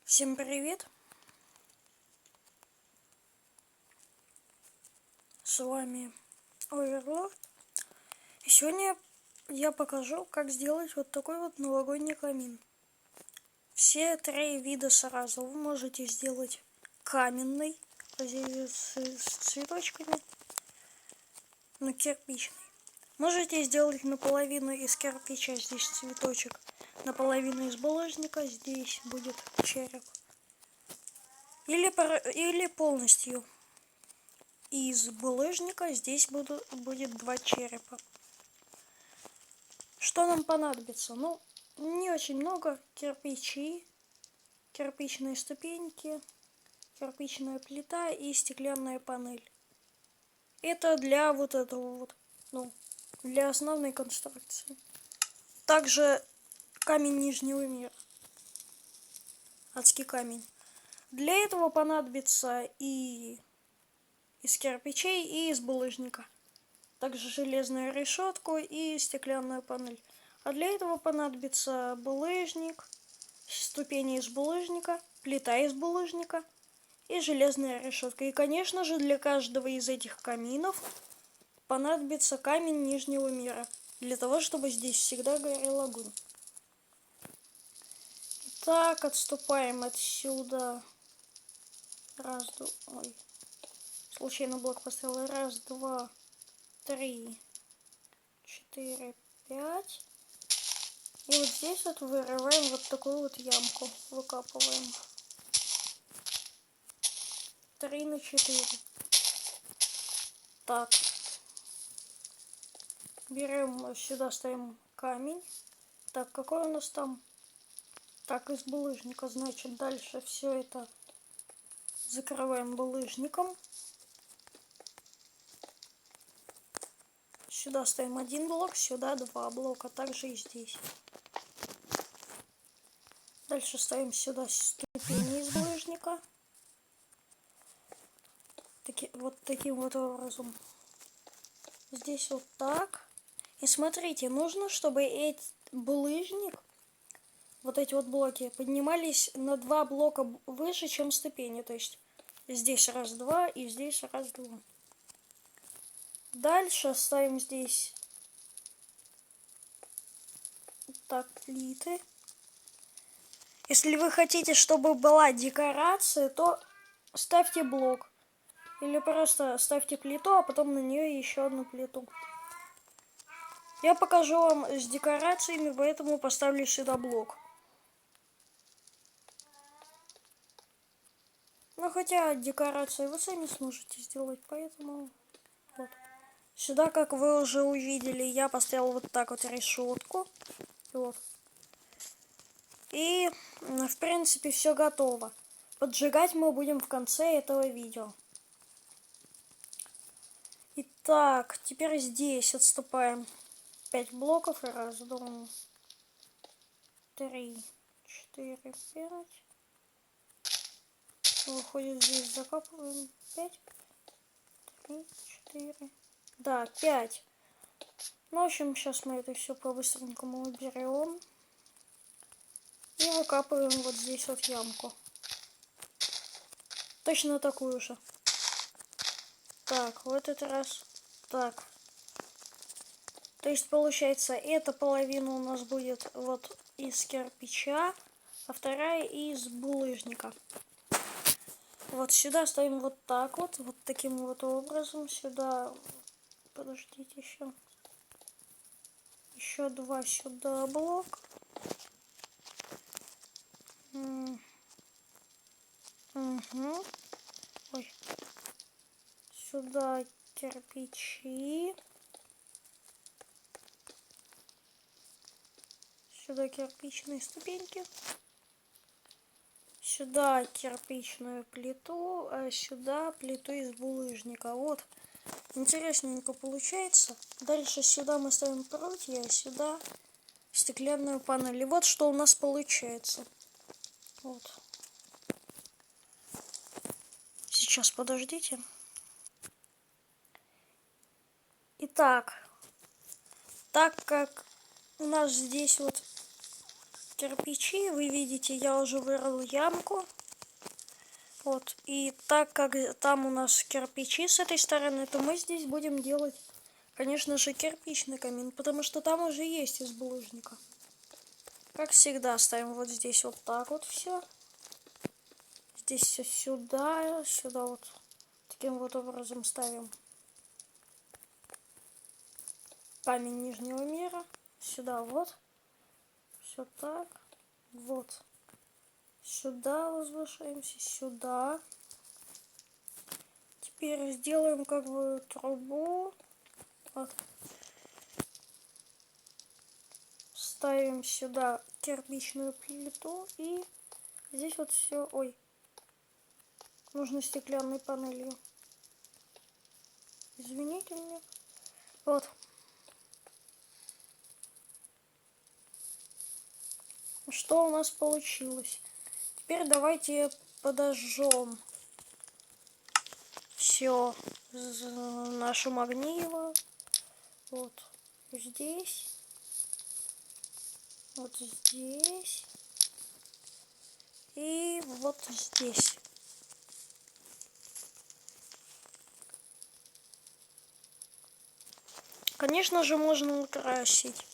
Всем привет! С вами Оверлорд. И сегодня я покажу, как сделать вот такой вот новогодний камин. Все три вида сразу. Вы можете сделать каменный, с цветочками, но кирпичный. Можете сделать наполовину из кирпича, здесь цветочек, наполовину из булыжника, здесь будет череп. Или полностью из булыжника, здесь будет два черепа. Что нам понадобится? Ну, не очень много. Кирпичи, кирпичные ступеньки, кирпичная плита и стеклянная панель. Это для вот этого вот, для основной конструкции. Также камень нижнего мира. Адский камень. Для этого понадобится и из кирпичей, и из булыжника. Также железную решетку и стеклянную панель. А для этого понадобится булыжник, ступени из булыжника, плита из булыжника и железная решетка. И, конечно же, для каждого из этих каминов понадобится камень нижнего мира, для того, чтобы здесь всегда горел огонь. Так, отступаем отсюда. Случайно блок поставил. Раз, два, три, 4, 5. И вот здесь вот вырываем вот такую вот ямку. Выкапываем. 3 на 4. Так. Берем, сюда ставим камень. Так, какой у нас там? Так, из булыжника. Значит, дальше все это закрываем булыжником. Сюда ставим один блок, сюда два блока. Также и здесь. Дальше ставим сюда ступени из булыжника. Вот таким вот образом. Здесь вот так. И смотрите, нужно, чтобы булыжник, вот эти вот блоки, поднимались на 2 блока выше, чем ступени. То есть здесь раз, два и здесь раз, два. Дальше ставим здесь так плиты. Если вы хотите, чтобы была декорация, то ставьте блок. Или просто ставьте плиту, а потом на нее еще одну плиту. Я покажу вам с декорациями, поэтому поставлю сюда блок. Ну, хотя декорации вы сами сможете сделать, поэтому вот. Сюда, как вы уже увидели, я поставил вот так вот решетку. Вот. И, в принципе, все готово. Поджигать мы будем в конце этого видео. Итак, теперь здесь отступаем 5 блоков. Раз, два, 3, 4, 5. Выходит, здесь закапываем 5, 3, 4. Да, 5. Ну, в общем, сейчас мы это все по-быстренькому уберем. И выкапываем вот здесь вот ямку. Точно такую же. Так, в этот раз. Так. То есть, получается, эта половина у нас будет вот из кирпича, а вторая из булыжника. Вот сюда ставим вот так вот. Вот таким вот образом. Сюда... Подождите еще. Еще два сюда блок. Угу. Ой. Сюда кирпичи. Сюда кирпичные ступеньки. Сюда кирпичную плиту, а сюда плиту из булыжника. Вот. Интересненько получается. Дальше сюда мы ставим прутья, а сюда стеклянную панель. И вот что у нас получается. Вот. Сейчас, подождите. Итак, так как у нас здесь вот кирпичи. Вы видите, я уже вырыл ямку. Вот. И так как там у нас кирпичи с этой стороны, то мы здесь будем делать, конечно же, кирпичный камин, потому что там уже есть из булыжника. Как всегда, ставим вот здесь вот так вот все. Здесь все сюда, сюда вот таким вот образом ставим камень нижнего мира. Сюда вот. Все так. Вот. Сюда возвышаемся, сюда. Теперь сделаем как бы трубу. Вот. Ставим сюда кирпичную плиту и здесь вот все. Ой, нужно стеклянной панелью. Извините меня. Вот. Что у нас получилось? Теперь давайте подожжем все наше магниево. Вот здесь. Вот здесь. И вот здесь. Конечно же, можно украсить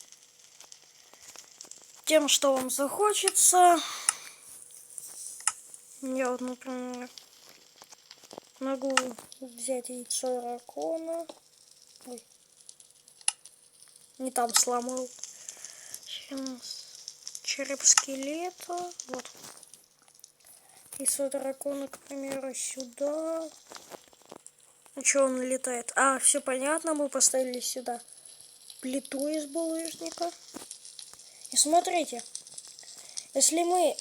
тем, что вам захочется. Я вот, например, могу взять яйцо дракона. Ой. Не там сломал. Сейчас. Череп скелета. Вот. Яйцо дракона, к примеру, сюда. Ну что он летает? А, все понятно, мы поставили сюда плиту из булыжника. И смотрите, если мы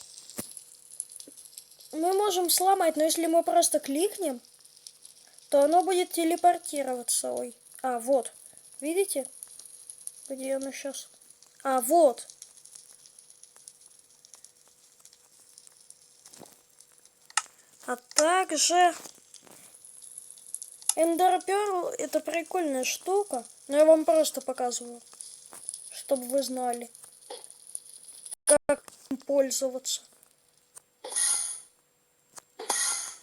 можем сломать, но если мы просто кликнем, то оно будет телепортироваться. Ой. А, вот. Видите? Где оно сейчас? А, вот. А также Ender Pearl — это прикольная штука, но я вам просто показываю, чтобы вы знали, как им пользоваться.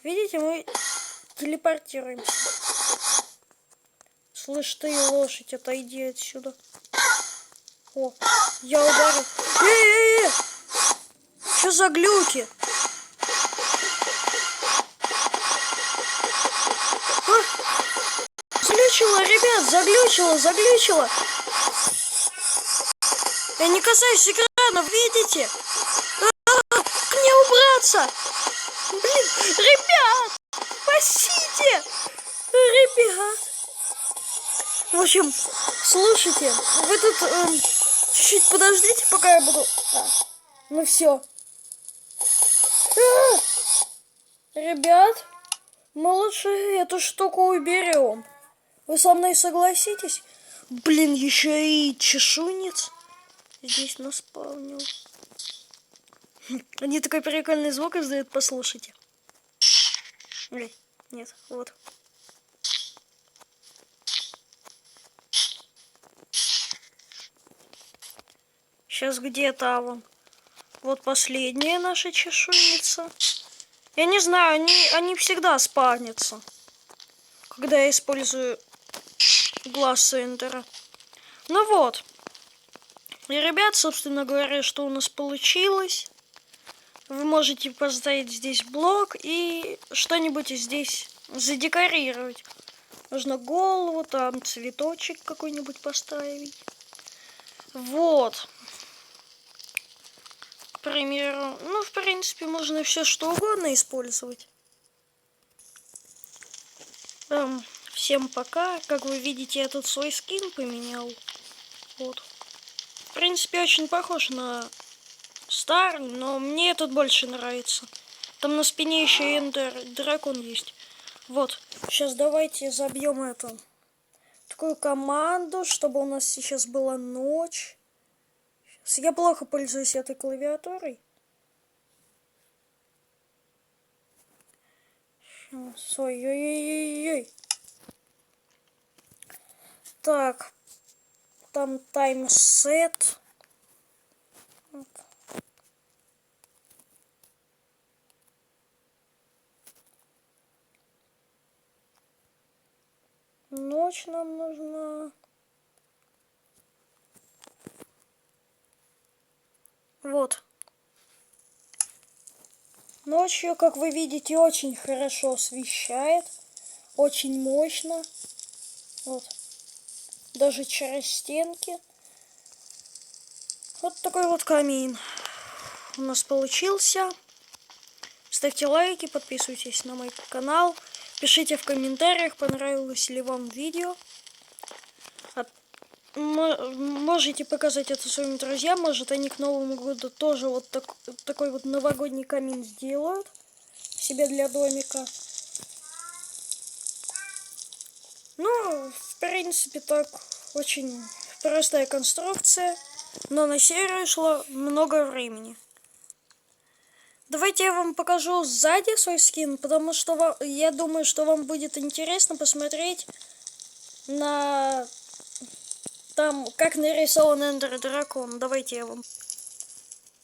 Видите, мы телепортируемся. Слышь ты, лошадь, отойди отсюда. О, я ударил. Эй! Что за глюки? Заглючило, ребят, заглючило. Я не касаюсь экрана, видите? Как мне убраться? Блин, ребят, спасите! Ребят. В общем, слушайте, вы тут чуть-чуть подождите, пока я буду... Ну все. Ребят, мы лучше эту штуку уберем. Вы со мной согласитесь? Блин, еще и чешуйниц здесь наспавнил. Они такой прикольный звук издают, послушайте. Ой, нет, вот. Сейчас где-то вон. Вот последняя наша чешуйница. Я не знаю, они всегда спавнятся, когда я использую глаз Эндера. Ну вот. И, ребят, собственно говоря, что у нас получилось. Вы можете поставить здесь блок и что-нибудь здесь задекорировать. Можно голову, там цветочек какой-нибудь поставить. Вот. К примеру, ну, в принципе, можно все что угодно использовать. Всем пока. Как вы видите, я тут свой скин поменял. Вот. В принципе, очень похож на старый, но мне этот больше нравится. Там на спине еще Эндер дракон есть. Вот. Сейчас давайте забьем эту такую команду, чтобы у нас сейчас была ночь. Сейчас. Я плохо пользуюсь этой клавиатурой. Сейчас. Ой-ой-ой-ой-ой. Так. Там таймсет. Ночь нам нужна. Вот. Ночью, как вы видите, очень хорошо освещает. Очень мощно. Вот. Даже через стенки. Вот такой вот камин у нас получился. Ставьте лайки, подписывайтесь на мой канал. Пишите в комментариях, понравилось ли вам видео. Можете показать это своим друзьям. Может, они к Новому году тоже вот такой вот новогодний камин сделают себе для домика. Ну, в принципе, так очень простая конструкция. Но на серию шло много времени. Давайте я вам покажу сзади свой скин, потому что я думаю, что вам будет интересно посмотреть на там, как нарисован Эндер Дракон. Давайте я вам...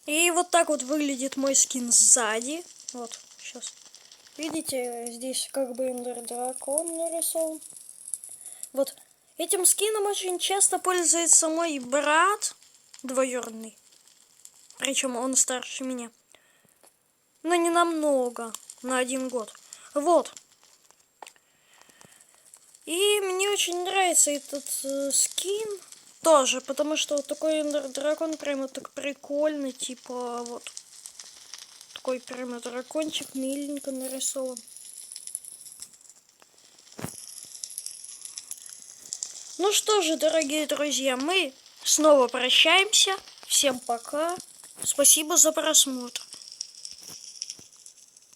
И вот так вот выглядит мой скин сзади. Вот, сейчас. Видите, здесь как бы Эндер Дракон нарисован. Вот. Этим скином очень часто пользуется мой брат двоюродный. Причем он старше меня. Но не намного, на 1 год. Вот. И мне очень нравится этот скин тоже, потому что вот такой дракон прямо так прикольный, типа вот. Такой прямо дракончик миленько нарисован. Ну что же, дорогие друзья, мы снова прощаемся. Всем пока. Спасибо за просмотр.